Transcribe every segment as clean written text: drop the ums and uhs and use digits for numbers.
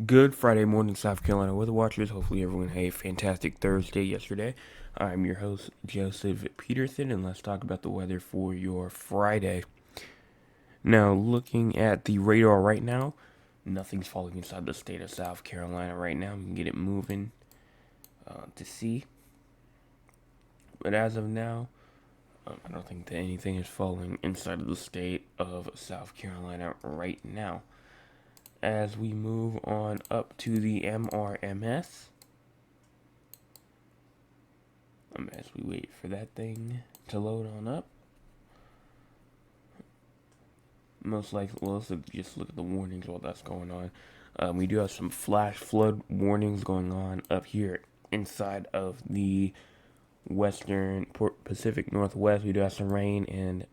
Good Friday morning, South Carolina weather watchers. Hopefully, everyone had a fantastic Thursday yesterday. I'm your host, Joseph Peterson, and let's talk about the weather for your Friday. Now, looking at the radar right now, nothing's falling inside the state of South Carolina right now. We can get it moving to see. But as of now, I don't think that anything is falling inside of the state of South Carolina right now. As we move on up to the MRMS, as we wait for that thing to load on up. Most likely, well, let's just look at the warnings while that's going on. We do have some flash flood warnings going on up here inside of the western Pacific Northwest. We do have some rain and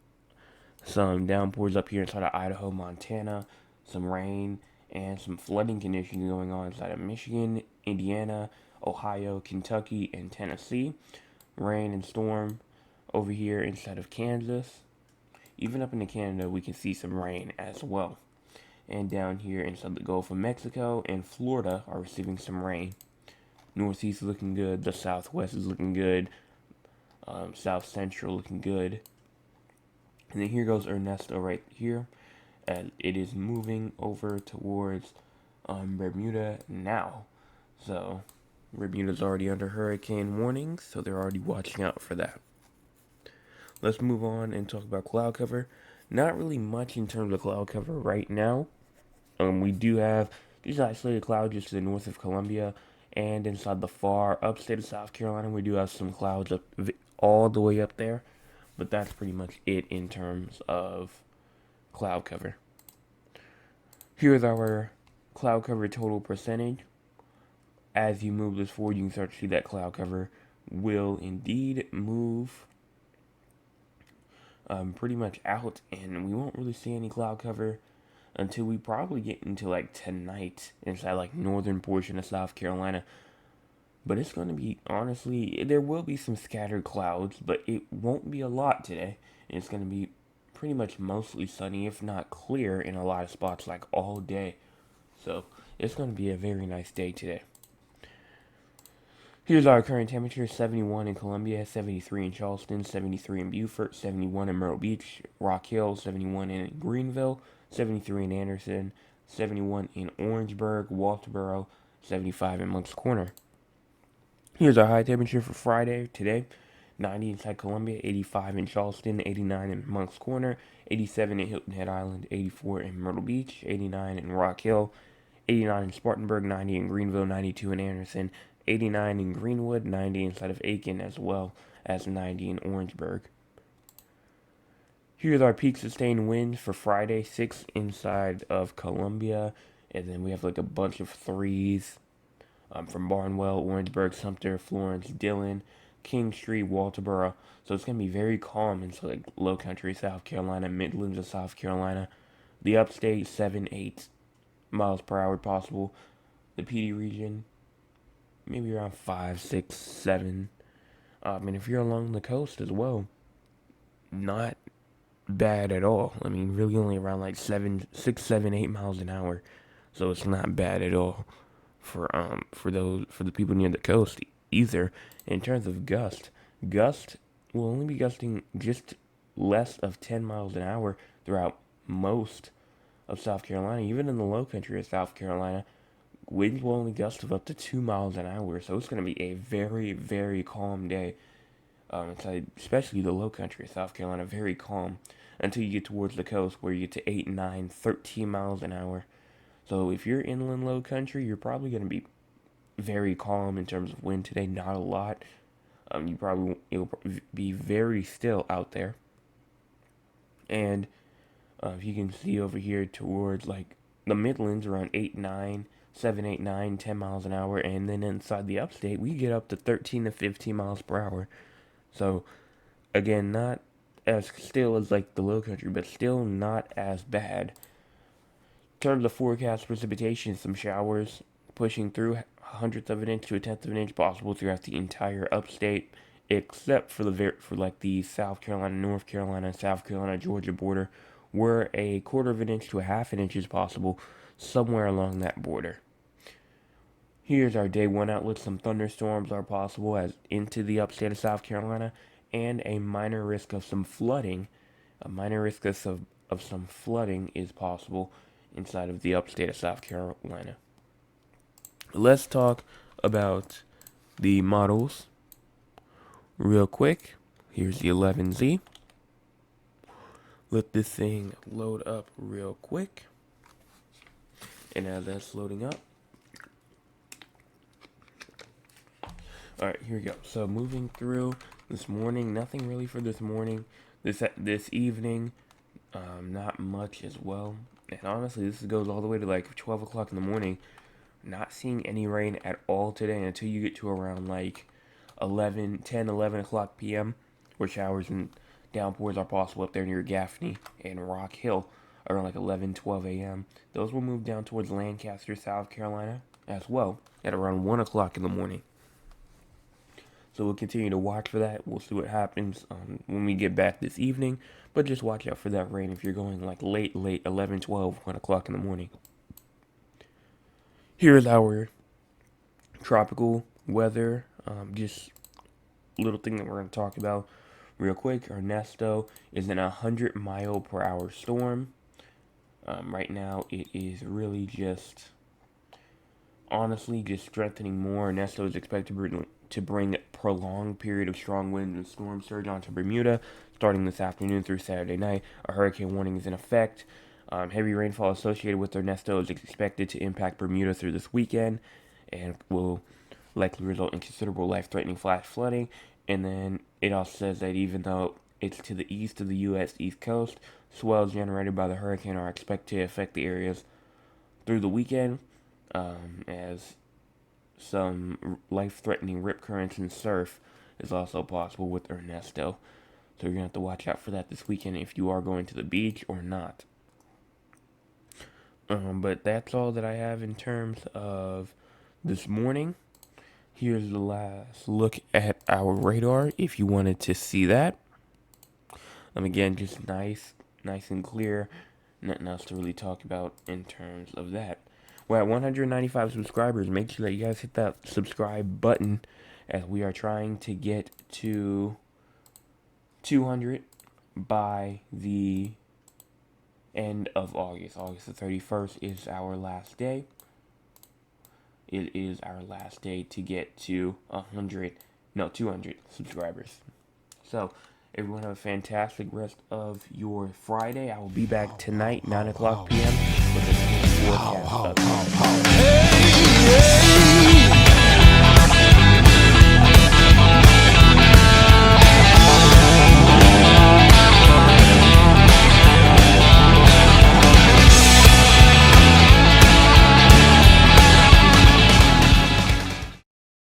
some downpours up here inside of Idaho, Montana. Some rain and some flooding conditions going on inside of Michigan, Indiana, Ohio, Kentucky, and Tennessee. Rain and storm over here inside of Kansas. Even up into Canada, we can see some rain as well. And down here inside the Gulf of Mexico and Florida are receiving some rain. Northeast is looking good. The Southwest is looking good. South Central looking good. And then here goes Ernesto right here, as it is moving over towards Bermuda now. So Bermuda's already under hurricane warning, so they're already watching out for that. Let's move on and talk about cloud cover. Not really much in terms of cloud cover right now. We do have these isolated clouds just to the north of Columbia and inside the far upstate of South Carolina. We do have some clouds up all the way up there, but that's pretty much it in terms of cloud cover. Here's our cloud cover total percentage. As you move this forward, you can start to see that cloud cover will indeed move pretty much out, and we won't really see any cloud cover until we probably get into like tonight inside like northern portion of South Carolina. But it's going to be, honestly, there will be some scattered clouds, but it won't be a lot today. It's going to be pretty much mostly sunny, if not clear, in a lot of spots like all day. So it's going to be a very nice day today. Here's our current temperature: 71 in Columbia, 73 in Charleston, 73 in Beaufort, 71 in Myrtle Beach, Rock Hill, 71 in Greenville, 73 in Anderson, 71 in Orangeburg, Walterboro, 75 in Moncks Corner. Here's our high temperature for Friday today: 90 inside Columbia, 85 in Charleston, 89 in Moncks Corner, 87 in Hilton Head Island, 84 in Myrtle Beach, 89 in Rock Hill, 89 in Spartanburg, 90 in Greenville, 92 in Anderson, 89 in Greenwood, 90 inside of Aiken, as well as 90 in Orangeburg. Here's our peak sustained winds for Friday: 6 inside of Columbia, and then we have like a bunch of threes from Barnwell, Orangeburg, Sumter, Florence, Dillon, Kingstree, Walterboro. So it's going to be very calm in like low country South Carolina, Midlands of South Carolina. The upstate, 7, 8 miles per hour possible. The PD region, maybe around 5, 6, 7. And if you're along the coast as well, not bad at all. I mean, really only around like 7, 6, 7, 8 miles an hour. So it's not bad at all for the people near the coast either. In terms of gust will only be gusting just less of 10 miles an hour throughout most of South Carolina. Even in the low country of South Carolina, winds will only gust of up to 2 miles an hour. So it's going to be a very, very calm day. Especially the low country of South Carolina, very calm until you get towards the coast where you get to 8, 9, 13 miles an hour. So if you're inland low country, you're probably going to be very calm in terms of wind today. Not a lot. It'll be very still out there. And if you can see over here towards like the Midlands, around 8, 9, 7, 8, 9, 10 miles an hour, and then inside the upstate, we get up to 13 to 15 miles per hour. So again, not as still as like the low country, but still not as bad. In terms of forecast precipitation, some showers pushing through, hundredths of an inch to a tenth of an inch possible throughout the entire upstate, except for the South Carolina, North Carolina, South Carolina, Georgia border, where a quarter of an inch to a half an inch is possible somewhere along that border. Here's our day one outlook. Some thunderstorms are possible as into the upstate of South Carolina, and a minor risk of some flooding. A minor risk of some flooding is possible inside of the upstate of South Carolina. Let's talk about the models real quick. Here's the 11Z. Let this thing load up real quick. And as that's loading up, alright, here we go. So moving through this morning, nothing really for this morning. This evening, not much as well. And honestly, this goes all the way to like 12 o'clock in the morning. Not seeing any rain at all today until you get to around like 11 o'clock p.m. where showers and downpours are possible up there near Gaffney and Rock Hill around like 12 a.m. Those will move down towards Lancaster, South Carolina as well at around 1 o'clock in the morning. So we'll continue to watch for that. We'll see what happens when we get back this evening. But just watch out for that rain if you're going like late, 11, 12, 1 o'clock in the morning. Here's our tropical weather. Just little thing that we're going to talk about real quick. Ernesto is in a 100-mile-per-hour storm. Right now, it is really just, honestly, just strengthening more. Ernesto is expected to bring a prolonged period of strong winds and storm surge onto Bermuda, starting this afternoon through Saturday night. A hurricane warning is in effect. Heavy rainfall associated with Ernesto is expected to impact Bermuda through this weekend and will likely result in considerable life-threatening flash flooding. And then it also says that even though it's to the east of the U.S. East Coast, swells generated by the hurricane are expected to affect the areas through the weekend, as some life-threatening rip currents and surf is also possible with Ernesto. So you're going to have to watch out for that this weekend if you are going to the beach or not. But that's all that I have in terms of this morning. Here's the last look at our radar if you wanted to see that. Again, just nice and clear. Nothing else to really talk about in terms of that. We're at 195 subscribers. Make sure that you guys hit that subscribe button as we are trying to get to 200 by the end of August. August the 31st is our last day. It is our last day to get to 200 subscribers. So, everyone have a fantastic rest of your Friday. I will be back tonight, 9 o'clock p.m. with a forecast.